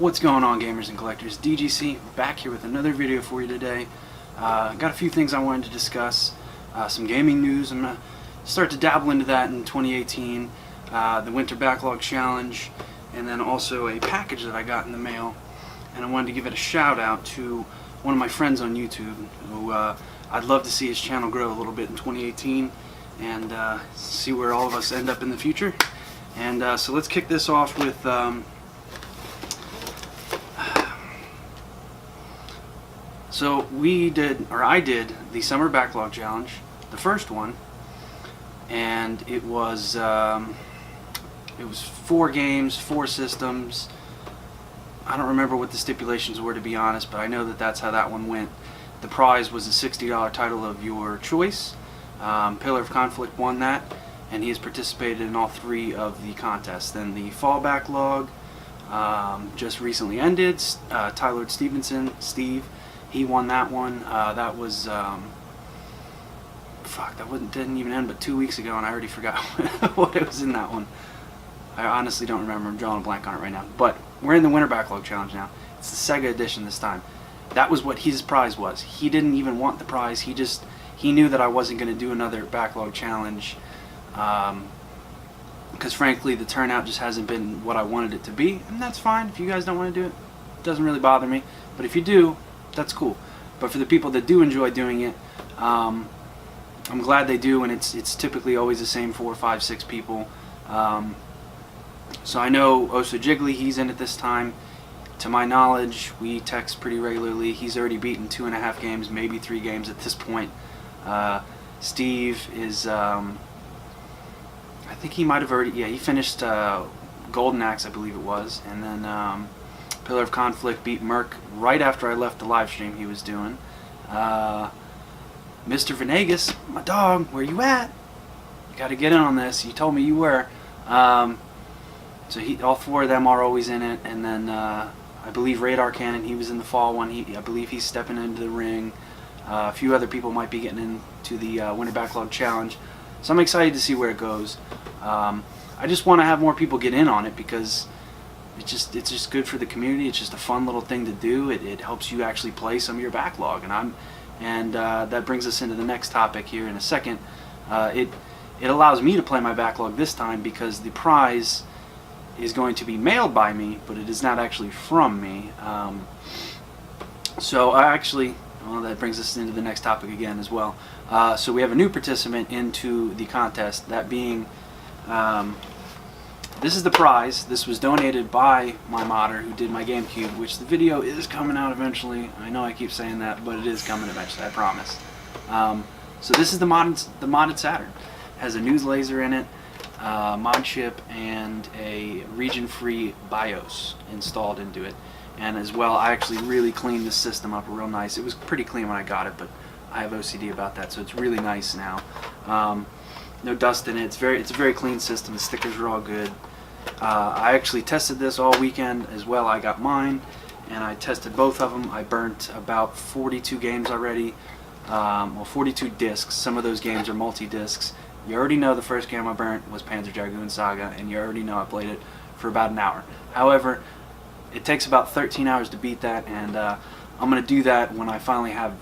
What's going on, gamers and collectors? DGC back here with another video for you today. Got a few things I wanted to discuss. Some gaming news. I'm going to start to dabble into that in 2018. The Winter Backlog Challenge, and then also a package that I got in the mail. And I wanted to give it a shout out to one of my friends on YouTube who I'd love to see his channel grow a little bit in 2018 and see where all of us end up in the future. And so let's kick this off with so I did the Summer Backlog Challenge, the first one, and it was 4 games, 4 systems. I don't remember what the stipulations were, to be honest, but I know that that's how that one went. The prize was a $60 title of your choice. Pillar of Conflict won that, and he has participated in all 3 of the contests. Then the Fall Backlog just recently ended. Tyler Stevenson, Steve, he won that one. That was didn't even end but 2 weeks ago, and I already forgot what it was in that one. I honestly don't remember. I'm drawing a blank on it right now. But we're in the Winter Backlog Challenge now. It's the Sega edition this time. That was what his prize was. He didn't even want the prize. He knew that I wasn't going to do another Backlog Challenge because frankly the turnout just hasn't been what I wanted it to be, and that's fine. If you guys don't want to do it, it doesn't really bother me. But if you do, that's cool. But for the people that do enjoy doing it, I'm glad they do, and it's typically always the same 4, 5, 6 people. So I know Oso Jiggly, he's in it this time. To my knowledge, we text pretty regularly. He's already beaten 2.5 games, maybe 3 games at this point. Steve is, I think he might have already, he finished Golden Axe, I believe it was. And then Pillar of Conflict beat Merc right after I left the live stream he was doing. Mr. Venegas, my dog, where you at? You got to get in on this. You told me you were. So all 4 of them are always in it, and then I believe Radar Cannon, he was in the fall one. I believe he's stepping into the ring. A few other people might be getting into the Winter Backlog Challenge, so I'm excited to see where it goes. I just want to have more people get in on it because it's just good for the community. It's just a fun little thing to do. It helps you actually play some of your backlog, and that brings us into the next topic here in a second. It allows me to play my backlog this time because the prize is going to be mailed by me, but it is not actually from me. So that brings us into the next topic again as well. So we have a new participant into the contest, that being, this is the prize. This was donated by my modder who did my GameCube, which the video is coming out eventually. I know I keep saying that, but it is coming eventually, I promise. So this is the modded Saturn. It has a news laser in it, mod chip, and a region-free BIOS installed into it. And as well, I actually really cleaned the system up real nice. It was pretty clean when I got it, but I have OCD about that, so it's really nice now. No dust in it. It's a very clean system. The stickers are all good. I actually tested this all weekend as well. I got mine, and I tested both of them. I burnt about 42 games already. Well, 42 discs. Some of those games are multi-discs. You already know the first game I burnt was Panzer Dragoon Saga, and you already know I played it for about an hour. However, it takes about 13 hours to beat that, and I'm going to do that when I finally have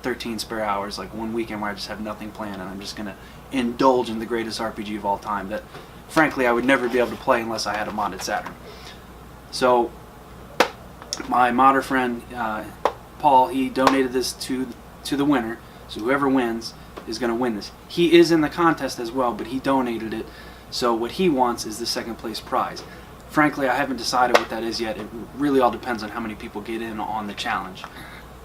13 spare hours, like one weekend where I just have nothing planned, and I'm just going to indulge in the greatest RPG of all time that, frankly, I would never be able to play unless I had a modded Saturn. So, my modder friend, Paul, he donated this to the winner, so whoever wins is going to win this. He is in the contest as well, but he donated it, so what he wants is the second place prize. Frankly, I haven't decided what that is yet. It really all depends on how many people get in on the challenge.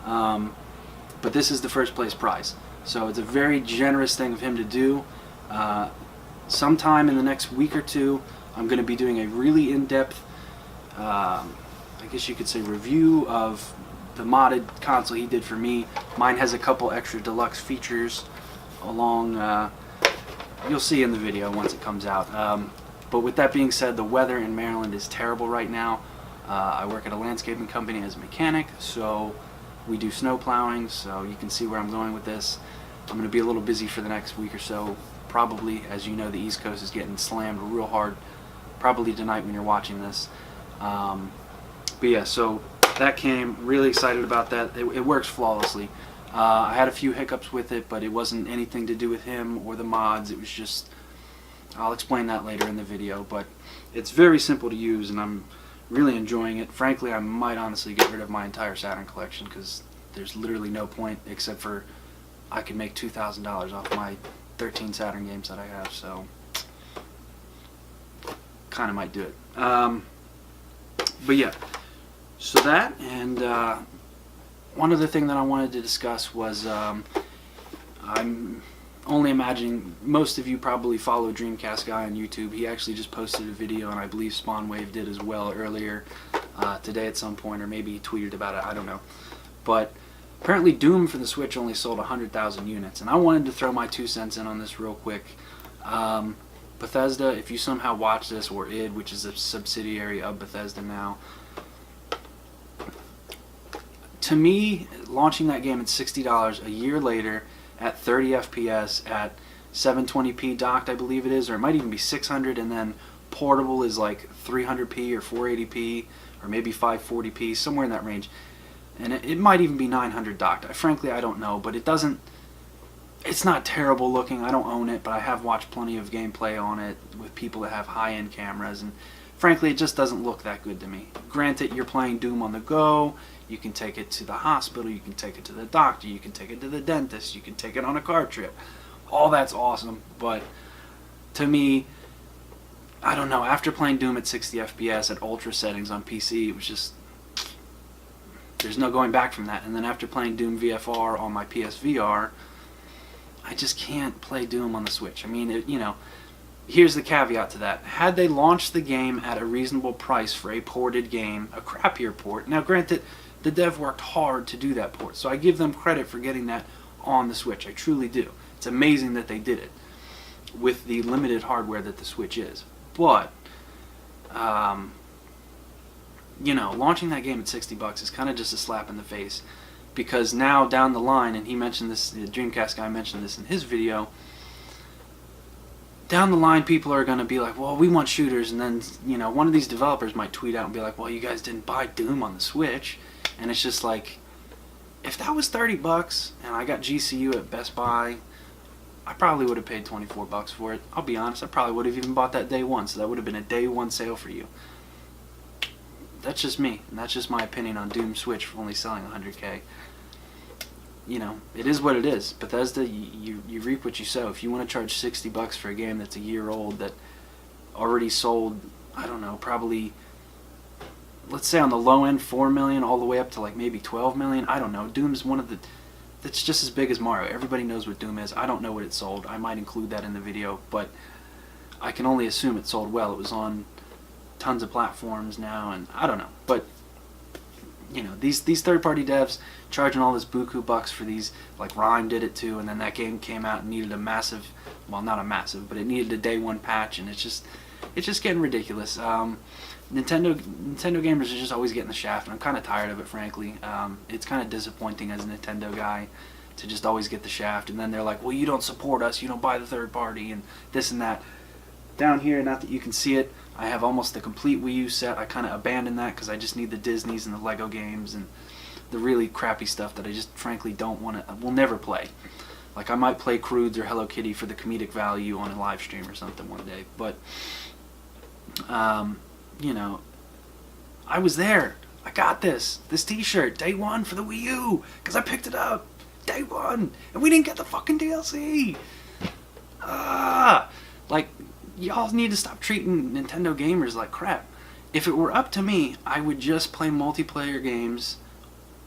But this is the first place prize, so it's a very generous thing of him to do. Sometime in the next week or 2, I'm going to be doing a really in-depth, I guess you could say, review of the modded console he did for me. Mine has a couple extra deluxe features along, you'll see in the video once it comes out. But with that being said, the weather in Maryland is terrible right now. I work at a landscaping company as a mechanic, so we do snow plowing, so you can see where I'm going with this. I'm going to be a little busy for the next week or so. Probably, as you know, the East Coast is getting slammed real hard, probably tonight when you're watching this. But yeah, so that came, really excited about that. It works flawlessly. I had a few hiccups with it, but it wasn't anything to do with him or the mods. It was just, I'll explain that later in the video, but it's very simple to use, and I'm really enjoying it. Frankly, I might honestly get rid of my entire Saturn collection, because there's literally no point, except for I could make $2,000 off my 13 Saturn games that I have, so kind of might do it. But yeah, so that, and one other thing that I wanted to discuss was, I'm only imagining most of you probably follow Dreamcast Guy on YouTube. He actually just posted a video, and I believe Spawnwave did as well earlier today at some point, or maybe he tweeted about it, I don't know. But apparently Doom for the Switch only sold 100,000 units, and I wanted to throw my 2 cents in on this real quick. Bethesda, if you somehow watch this, or id, which is a subsidiary of Bethesda now, to me, launching that game at $60 a year later at 30 FPS at 720p docked, I believe it is, or it might even be 600, and then portable is like 300p or 480p or maybe 540p, somewhere in that range, and it might even be 900 docked. Frankly, I don't know, but it's not terrible looking. I don't own it, but I have watched plenty of gameplay on it with people that have high-end cameras, and frankly, it just doesn't look that good to me. Granted, you're playing Doom on the go. You can take it to the hospital, you can take it to the doctor, you can take it to the dentist, you can take it on a car trip. All that's awesome, but to me, I don't know, after playing Doom at 60 FPS at ultra settings on PC, it was just, there's no going back from that. And then after playing Doom VFR on my PSVR, I just can't play Doom on the Switch. I mean, you know, here's the caveat to that. Had they launched the game at a reasonable price for a ported game, a crappier port, now granted, the dev worked hard to do that port, so I give them credit for getting that on the Switch. I truly do. It's amazing that they did it with the limited hardware that the Switch is. But, you know, launching that game at $60 is kind of just a slap in the face, because now down the line, and he mentioned this, the Dreamcast Guy mentioned this in his video, down the line people are going to be like, well, we want shooters, and then, you know, one of these developers might tweet out and be like, well, you guys didn't buy Doom on the Switch. And it's just like, if that was $30 and I got GCU at Best Buy, I probably would have paid $24 for it. I'll be honest, I probably would have even bought that day one, so that would have been a day one sale for you. That's just me, and that's just my opinion on Doom Switch for only selling 100K. You know, it is what it is. Bethesda, you reap what you sow. If you want to charge $60 for a game that's a year old that already sold, I don't know, probably, let's say on the low end 4 million all the way up to like maybe 12 million, I don't know. Doom's one of the, that's just as big as Mario. Everybody knows what Doom is. I don't know what it sold. I might include that in the video, but I can only assume it sold well. It was on tons of platforms now, and I don't know. But, you know, these third-party devs charging all this buku bucks for these, like Rhyme did it too, and then that game came out and needed a massive, well, not a massive, but it needed a day one patch, and it's just getting ridiculous. Nintendo gamers are just always getting the shaft, and I'm kind of tired of it, frankly. It's kind of disappointing as a Nintendo guy to just always get the shaft, and then they're like, well, you don't support us, you don't buy the third party, and this and that. Down here, not that you can see it, I have almost the complete Wii U set. I kind of abandoned that because I just need the Disneys and the Lego games and the really crappy stuff that I just frankly don't want to, will never play. Like, I might play Croods or Hello Kitty for the comedic value on a live stream or something one day, but you know, I was there. I got this t-shirt day one for the Wii U because I picked it up day one, and we didn't get the fucking DLC. Like, y'all need to stop treating Nintendo gamers like crap. If it were up to me, I would just play multiplayer games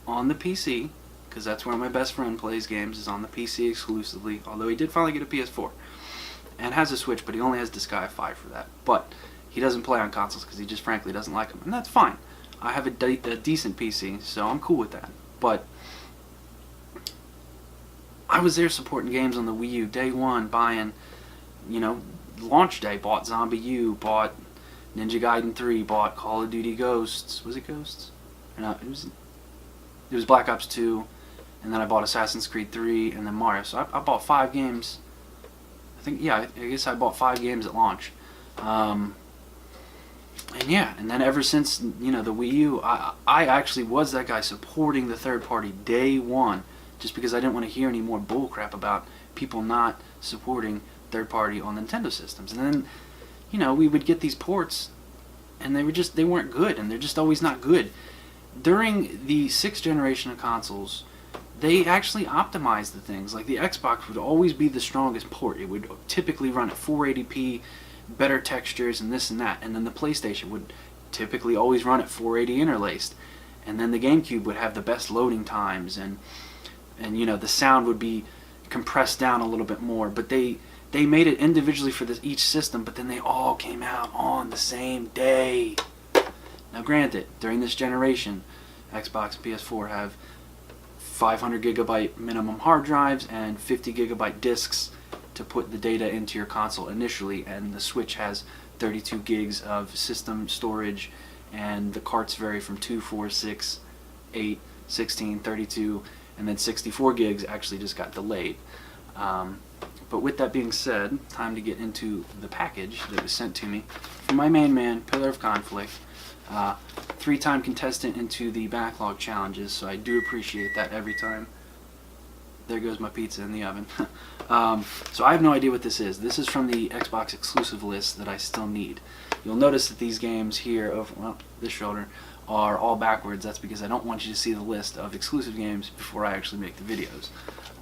on the PC, because that's where my best friend plays games, is on the PC exclusively, although he did finally get a PS4 and has a Switch, but he only has Disgaea 5 for that. But he doesn't play on consoles because he just frankly doesn't like them, and that's fine. I have a decent PC, so I'm cool with that. But I was there supporting games on the Wii U day one, buying, you know, launch day, bought Zombie U, bought Ninja Gaiden 3, bought Call of Duty Ghosts. Was it Ghosts? No, it was Black Ops 2, and then I bought Assassin's Creed 3, and then Mario. So I bought 5 games. I think, yeah, I guess I bought 5 games at launch. And yeah, and then ever since, you know, the Wii U, I actually was that guy supporting the third party day one, just because I didn't want to hear any more bullcrap about people not supporting third party on Nintendo systems. And then, you know, we would get these ports, and they weren't good, and they're just always not good. During the 6th generation of consoles, they actually optimized the things. Like the Xbox would always be the strongest port. It would typically run at 480p, better textures and this and that. And then the PlayStation would typically always run at 480 interlaced. And then the GameCube would have the best loading times, and you know, the sound would be compressed down a little bit more. But they made it individually for each system, but then they all came out on the same day. Now granted, during this generation, Xbox and PS4 have 500 gigabyte minimum hard drives and 50 gigabyte disks to put the data into your console initially, and the Switch has 32 gigs of system storage, and the carts vary from 2, 4, 6, 8, 16, 32, and then 64 gigs actually just got delayed. But with that being said, time to get into the package that was sent to me from my main man, Pillar of Conflict. 3-time contestant into the backlog challenges, so I do appreciate that every time. There goes my pizza in the oven. So I have no idea what this is. This is from the Xbox exclusive list that I still need. You'll notice that these games here, this shoulder, are all backwards. That's because I don't want you to see the list of exclusive games before I actually make the videos.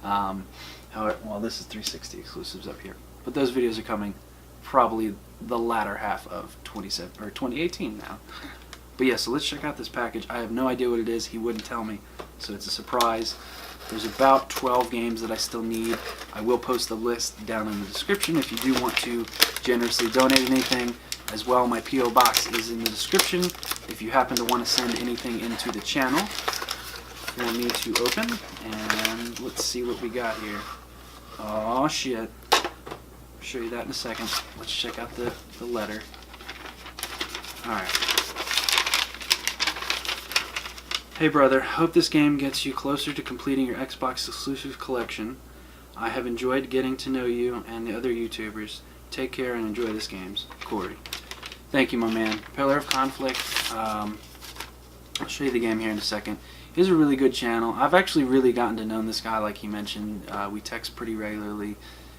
However, well, this is 360 exclusives up here, but those videos are coming probably the latter half of 2018 now. But yeah, so let's check out this package. I have no idea what it is. He wouldn't tell me, so it's a surprise. There's about 12 games that I still need. I will post the list down in the description if you do want to generously donate anything. As well, my P.O. box is in the description if you happen to want to send anything into the channel for me to open. And let's see what we got here. Oh shit. I'll show you that in a second. Let's check out the letter. Alright. Hey brother, hope this game gets you closer to completing your Xbox exclusive collection. I have enjoyed getting to know you and the other YouTubers. Take care and enjoy this games. Corey. Thank you, my man. Pillar of Conflict. I'll show you the game here in a second. He has a really good channel. I've actually really gotten to know this guy, like he mentioned. We text pretty regularly.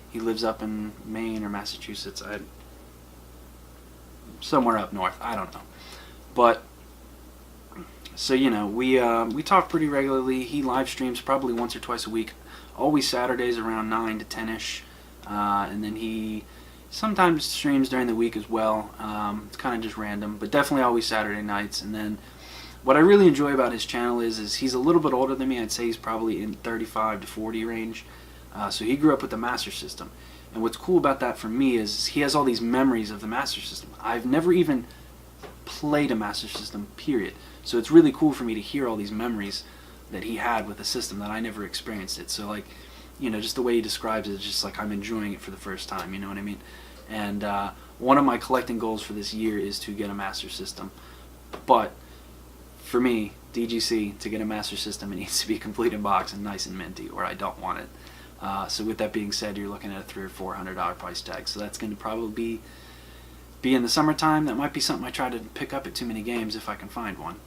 He lives up in Maine or Massachusetts. Somewhere up north. I don't know. But so, you know, we talk pretty regularly. He live streams probably once or twice a week. Always Saturdays around 9 to 10ish. And then he sometimes streams during the week as well. It's kind of just random, but definitely always Saturday nights. And then what I really enjoy about his channel is he's a little bit older than me. I'd say he's probably in 35 to 40 range. So he grew up with the Master System. And what's cool about that for me is he has all these memories of the Master System. I've never even played a Master System, period. So it's really cool for me to hear all these memories that he had with the system that I never experienced it. So, like, you know, just the way he describes it, it's just like I'm enjoying it for the first time, you know what I mean? And one of my collecting goals for this year is to get a Master System. But for me, DGC, to get a Master System, it needs to be complete in box and nice and minty, or I don't want it. So with that being said, you're looking at a $300 or $400 price tag. So that's going to probably be in the summertime. That might be something I try to pick up at Too Many Games if I can find one.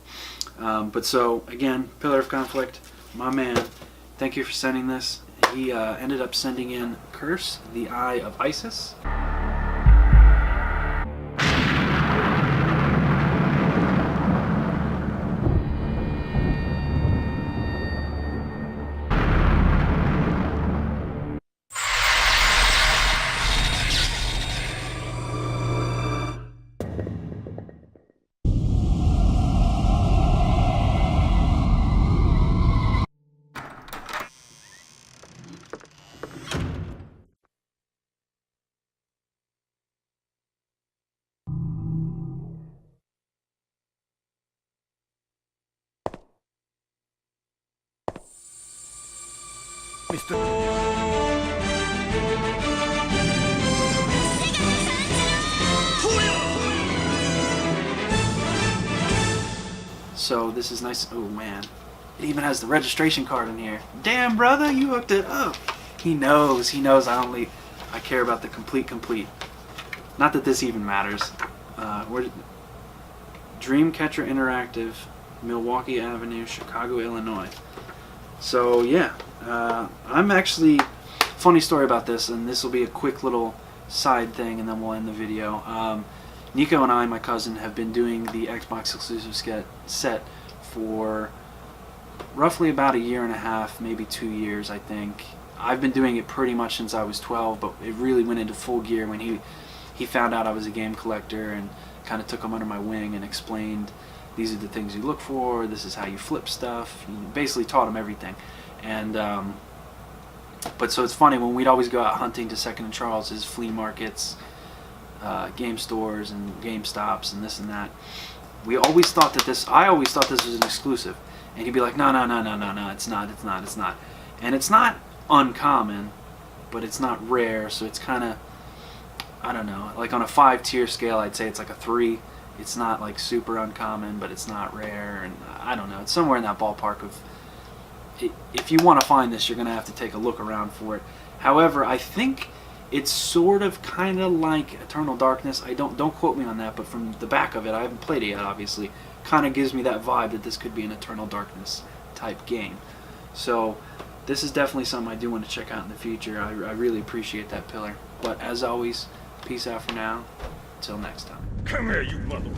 But so, again, Pillar of Conflict, my man, thank you for sending this. He ended up sending in Curse, the Eye of Isis. So this is nice. Oh man, it even has the registration card in here. Damn brother, you hooked it up. He knows I care about the complete. Not that this even matters. Dreamcatcher Interactive, Milwaukee Avenue, Chicago, Illinois. So yeah, I'm actually, funny story about this, and this will be a quick little side thing and then we'll end the video. Nico and I, my cousin, have been doing the Xbox exclusive set for roughly about a year and a half, maybe 2 years, I think. I've been doing it pretty much since I was 12, but it really went into full gear when he found out I was a game collector and kind of took him under my wing and explained, these are the things you look for, this is how you flip stuff. He basically taught him everything. And but so it's funny, when we'd always go out hunting to Second and Charles's, flea markets, game stores and Game Stops and this and that, I always thought this was an exclusive. And he'd be like, no, it's not. And it's not uncommon, but it's not rare, so it's kind of, I don't know, like on a 5-tier scale, I'd say it's like a 3. It's not like super uncommon, but it's not rare, and I don't know, it's somewhere in that ballpark of, if you want to find this, you're going to have to take a look around for it. However, I think it's sort of kind of like Eternal Darkness. Don't quote me on that, but from the back of it, I haven't played it yet, obviously, kind of gives me that vibe that this could be an Eternal Darkness type game. So this is definitely something I do want to check out in the future. I really appreciate that, Pillar. But as always, peace out for now. Until next time. Come here, you mother...